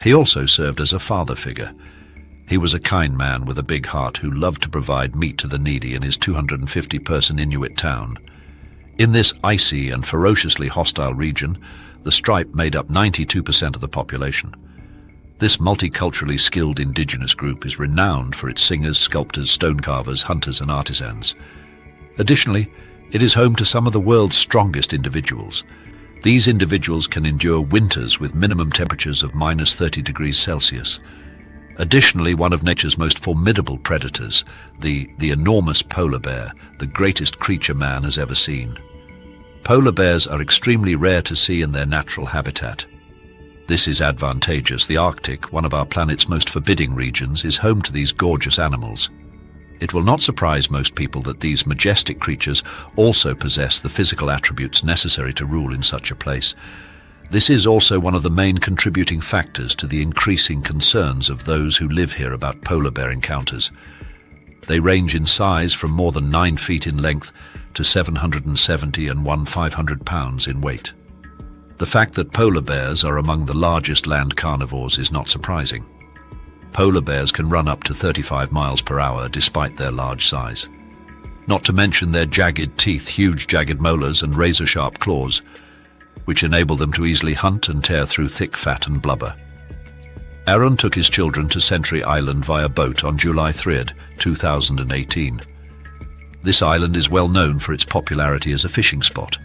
He also served as a father figure. He was a kind man with a big heart who loved to provide meat to the needy in his 250-person Inuit town. In this icy and ferociously hostile region, the Troup made up 92% of the population. This multiculturally skilled indigenous group is renowned for its singers, sculptors, stone carvers, hunters and artisans. Additionally, it is home to some of the world's strongest individuals. These individuals can endure winters with minimum temperatures of -30 degrees Celsius. Additionally, one of nature's most formidable predators, the enormous polar bear, the greatest creature man has ever seen. Polar bears are extremely rare to see in their natural habitat. This is advantageous. The Arctic, one of our planet's most forbidding regions, is home to these gorgeous animals. It will not surprise most people that these majestic creatures also possess the physical attributes necessary to rule in such a place. This is also one of the main contributing factors to the increasing concerns of those who live here about polar bear encounters. They range in size from more than 9 feet in length to 770 and 500 pounds in weight. The fact that polar bears are among the largest land carnivores is not surprising. Polar bears can run up to 35 miles per hour despite their large size. Not to mention their jagged teeth, huge jagged molars and razor-sharp claws, which enable them to easily hunt and tear through thick fat and blubber. Aaron took his children to Sentry Island via boat on July 3, 2018. This island is well known for its popularity as a fishing spot.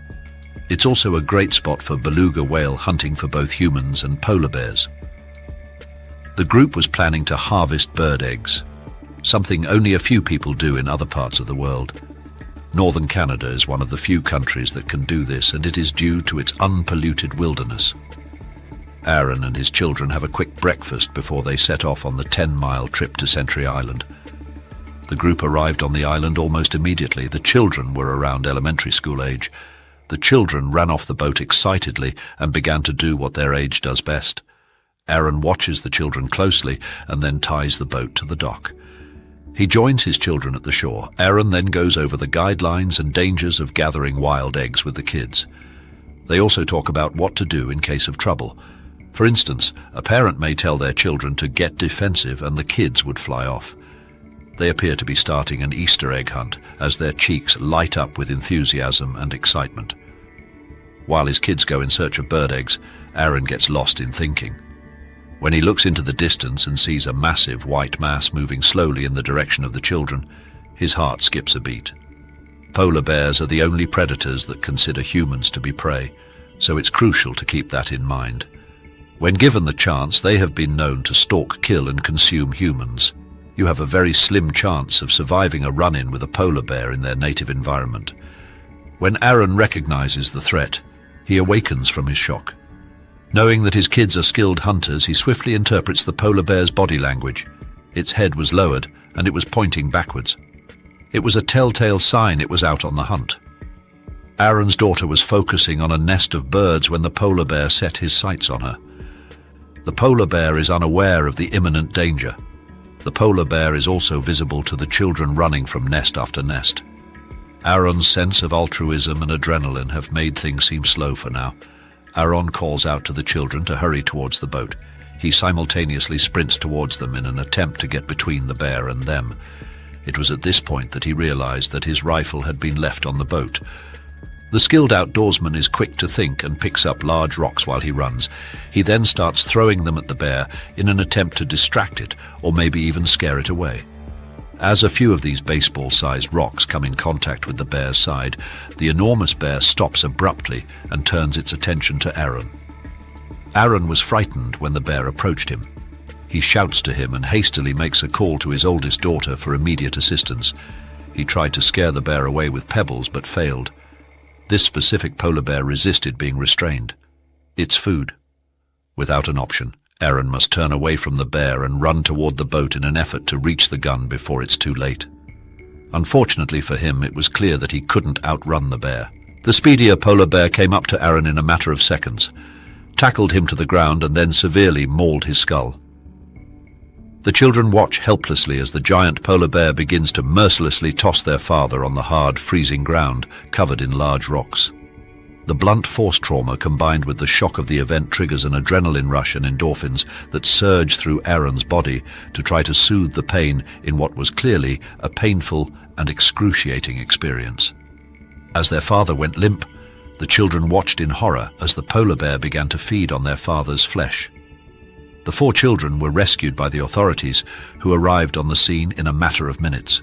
It's also a great spot for beluga whale hunting for both humans and polar bears. The group was planning to harvest bird eggs, something only a few people do in other parts of the world. Northern Canada is one of the few countries that can do this, and it is due to its unpolluted wilderness. Aaron and his children have a quick breakfast before they set off on the 10-mile trip to Sentry Island. The group arrived on the island almost immediately. The children were around elementary school age. The children ran off the boat excitedly and began to do what their age does best. Aaron watches the children closely and then ties the boat to the dock. He joins his children at the shore. Aaron then goes over the guidelines and dangers of gathering wild eggs with the kids. They also talk about what to do in case of trouble. For instance, a parent may tell their children to get defensive and the kids would fly off. They appear to be starting an Easter egg hunt as their cheeks light up with enthusiasm and excitement. While his kids go in search of bird eggs, Aaron gets lost in thinking. When he looks into the distance and sees a massive white mass moving slowly in the direction of the children, his heart skips a beat. Polar bears are the only predators that consider humans to be prey, so it's crucial to keep that in mind. When given the chance, they have been known to stalk, kill and consume humans. You have a very slim chance of surviving a run-in with a polar bear in their native environment. When Aaron recognizes the threat, he awakens from his shock. Knowing that his kids are skilled hunters, he swiftly interprets the polar bear's body language. Its head was lowered, and it was pointing backwards. It was a telltale sign it was out on the hunt. Aaron's daughter was focusing on a nest of birds when the polar bear set his sights on her. The polar bear is unaware of the imminent danger. The polar bear is also visible to the children running from nest after nest. Aaron's sense of altruism and adrenaline have made things seem slow for now. Aaron calls out to the children to hurry towards the boat. He simultaneously sprints towards them in an attempt to get between the bear and them. It was at this point that he realized that his rifle had been left on the boat. The skilled outdoorsman is quick to think and picks up large rocks while he runs. He then starts throwing them at the bear in an attempt to distract it or maybe even scare it away. As a few of these baseball-sized rocks come in contact with the bear's side, the enormous bear stops abruptly and turns its attention to Aaron. Aaron was frightened when the bear approached him. He shouts to him and hastily makes a call to his oldest daughter for immediate assistance. He tried to scare the bear away with pebbles but failed. This specific polar bear resisted being restrained. It's food. Without an option, Aaron must turn away from the bear and run toward the boat in an effort to reach the gun before it's too late. Unfortunately for him, it was clear that he couldn't outrun the bear. The speedier polar bear came up to Aaron in a matter of seconds, tackled him to the ground and then severely mauled his skull. The children watch helplessly as the giant polar bear begins to mercilessly toss their father on the hard, freezing ground covered in large rocks. The blunt force trauma combined with the shock of the event triggers an adrenaline rush and endorphins that surge through Aaron's body to try to soothe the pain in what was clearly a painful and excruciating experience. As their father went limp, the children watched in horror as the polar bear began to feed on their father's flesh. The 4 children were rescued by the authorities, who arrived on the scene in a matter of minutes.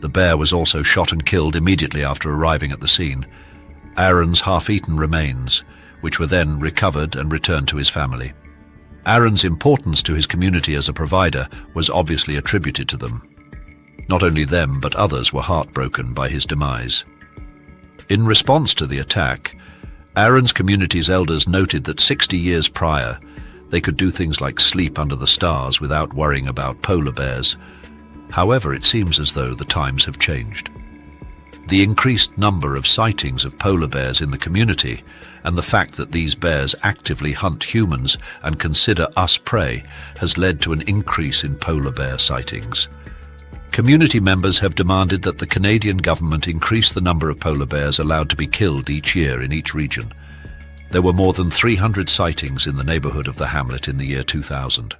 The bear was also shot and killed immediately after arriving at the scene. Aaron's half-eaten remains, which were then recovered and returned to his family. Aaron's importance to his community as a provider was obviously attributed to them. Not only them, but others were heartbroken by his demise. In response to the attack, Aaron's community's elders noted that 60 years prior, they could do things like sleep under the stars without worrying about polar bears. However, it seems as though the times have changed. The increased number of sightings of polar bears in the community and the fact that these bears actively hunt humans and consider us prey has led to an increase in polar bear sightings. Community members have demanded that the Canadian government increase the number of polar bears allowed to be killed each year in each region. There were more than 300 sightings in the neighborhood of the hamlet in the year 2000.